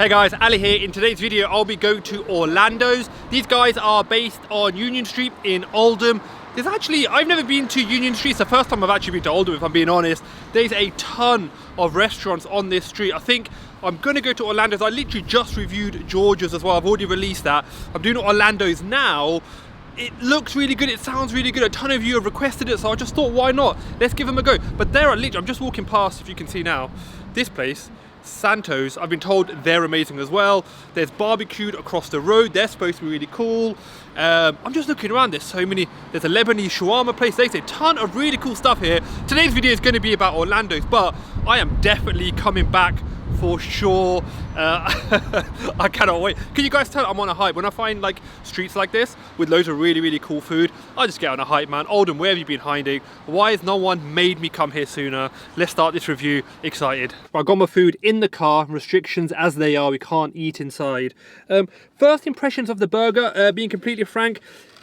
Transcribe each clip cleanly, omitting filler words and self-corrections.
Hey guys, Ali here. In today's video, I'll be going to Orlando's. These guys are based on Union Street in Oldham. I've never been to Union Street. It's the first time I've actually been to Oldham, if I'm being honest. There's a ton of restaurants on this street. I think I'm gonna go to Orlando's. I literally just reviewed George's as well. I've already released that. I'm doing Orlando's now. It looks really good, it sounds really good. A ton of you have requested it, so I just thought, why not? Let's give them a go. But there are literally, I'm just walking past, if you can see now, this place, Santos. I've been told they're amazing as well. There's barbecued across the road. They're supposed to be really cool. I'm just looking around. There's so many. There's a Lebanese shawarma place. There's a ton of really cool stuff here. Today's video is going to be about Orlando's, but I am definitely coming back for sure. I cannot wait. Can you guys tell I'm on a hype? When I find like streets like this with loads of really cool food, I just get on a hype, man. Oldham, where have you been hiding? Why has no one made me come here sooner? Let's start this review. Excited. I got my food in the car. Restrictions as they are, we can't eat inside. First impressions of the burger, being completely frank,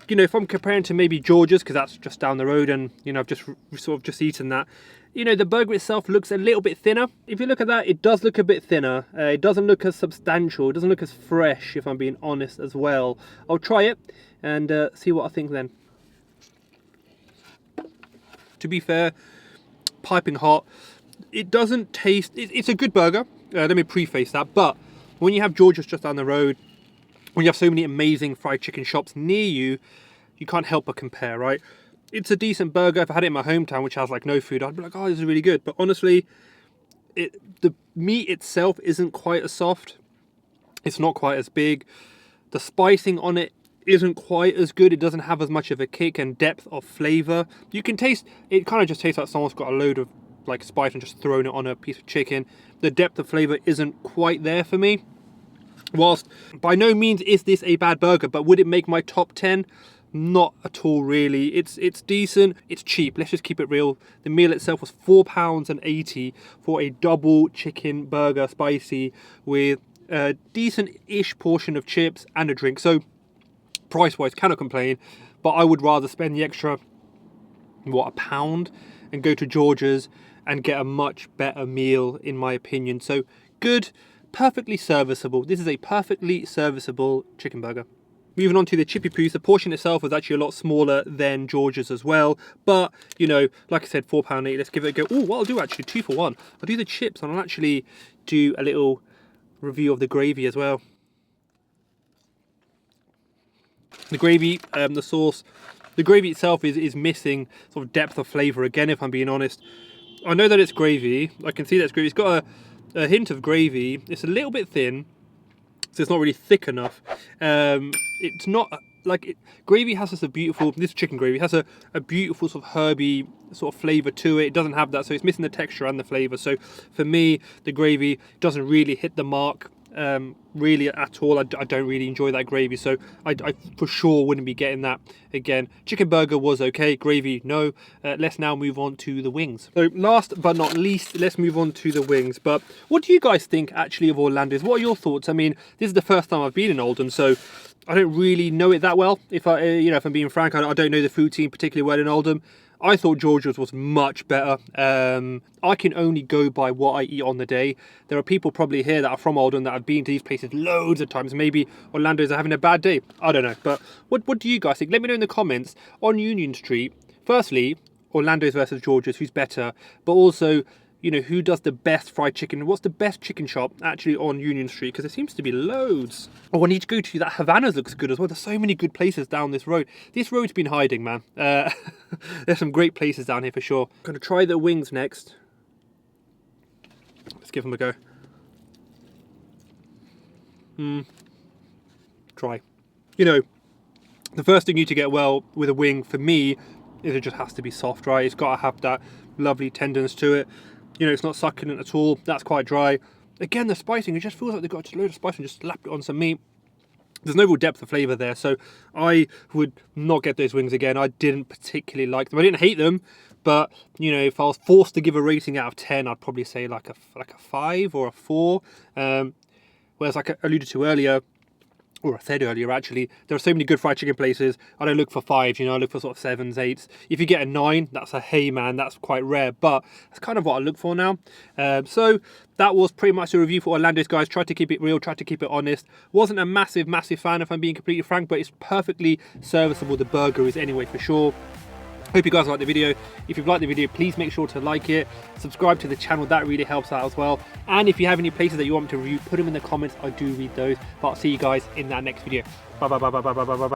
you know, if I'm comparing to maybe George's, because that's just down the road and, you know, I've just sort of eaten that, you know, the burger itself looks a little bit thinner. If you look at that, it does look a bit thinner. It doesn't look as substantial. It doesn't look as fresh, if I'm being honest as well. I'll try it and see what I think then. To be fair, piping hot. It doesn't taste... It's a good burger. Let me preface that. But when you have George's just down the road, when you have so many amazing fried chicken shops near you, you can't help but compare, right? It's a decent burger. If I had it in my hometown, which has like no food, I'd be like, oh, this is really good. But honestly, the meat itself isn't quite as soft. It's not quite as big. The spicing on it isn't quite as good. It doesn't have as much of a kick and depth of flavor. You can taste, it kind of just tastes like someone's got a load of like spice and just thrown it on a piece of chicken. The depth of flavor isn't quite there for me. Whilst by no means is this a bad burger, but would it make my top 10? Not at all, really. It's decent. It's cheap. Let's just keep it real. The meal itself was £4.80 for a double chicken burger, spicy, with a decent-ish portion of chips and a drink. So, price-wise, cannot complain. But I would rather spend the extra, what, £1 and go to George's and get a much better meal, in my opinion. So, good, perfectly serviceable. This is a perfectly serviceable chicken burger. Moving on to the chippy poos, the portion itself was actually a lot smaller than George's as well. But, you know, like I said, £4.80, let's give it a go. Oh, what I'll do actually, 2 for 1. I'll do the chips and I'll actually do a little review of the gravy as well. The gravy, the sauce, the gravy itself is missing sort of depth of flavour again, if I'm being honest. I know that it's gravy. I can see that it's gravy. It's got a hint of gravy. It's a little bit thin, so it's not really thick enough. It's not like gravy has this beautiful, this chicken gravy has a beautiful sort of herby sort of flavour to it. It doesn't have that, so it's missing the texture and the flavour. So for me, the gravy doesn't really hit the mark really at all. I don't really enjoy that gravy, so I for sure wouldn't be getting that again. Chicken burger was okay, gravy no. Let's now move on to the wings. So last but not least, let's move on to the wings. But what do you guys think actually of Orlando's? What are your thoughts? I mean, this is the first time I've been in Oldham, so I don't really know it that well. If I'm being frank, I don't know the food team particularly well in Oldham. I thought George's was much better. I can only go by what I eat on the day. There are people probably here that are from Oldham that have been to these places loads of times. Maybe Orlando's are having a bad day. I don't know. But what do you guys think? Let me know in the comments on Union Street. Firstly, Orlando's versus George's, who's better? But also, you know, who does the best fried chicken? What's the best chicken shop actually on Union Street? Because there seems to be loads. Oh, I need to go to that Havana's looks good as well. There's so many good places down this road. This road's been hiding, man. There's some great places down here for sure. I'm going to try the wings next. Let's give them a go. Try. You know, the first thing you need to get well with a wing, for me, is it just has to be soft, right? It's got to have that lovely tenderness to it. You know, it's not succulent at all. That's quite dry. Again, the spicing, it just feels like they've got just a load of spice and just slapped it on some meat. There's no real depth of flavour there, so I would not get those wings again. I didn't particularly like them. I didn't hate them, but, you know, if I was forced to give a rating out of 10, I'd probably say like a 5 or a 4. Whereas, like I alluded to earlier, or I said earlier actually, there are so many good fried chicken places. I don't look for 5s, you know, I look for sort of 7s, 8s. If you get a 9, that's a hey man, that's quite rare, but that's kind of what I look for now. So that was pretty much the review for Orlando's, guys. Tried to keep it real, tried to keep it honest. Wasn't a massive fan, if I'm being completely frank, but it's perfectly serviceable. The burger is anyway, for sure. Hope you guys liked the video. If you've liked the video, please make sure to like it, subscribe to the channel, that really helps out as well. And if you have any places that you want me to review, put them in the comments. I do read those. But I'll see you guys in that next video. Bye bye bye bye bye bye bye bye.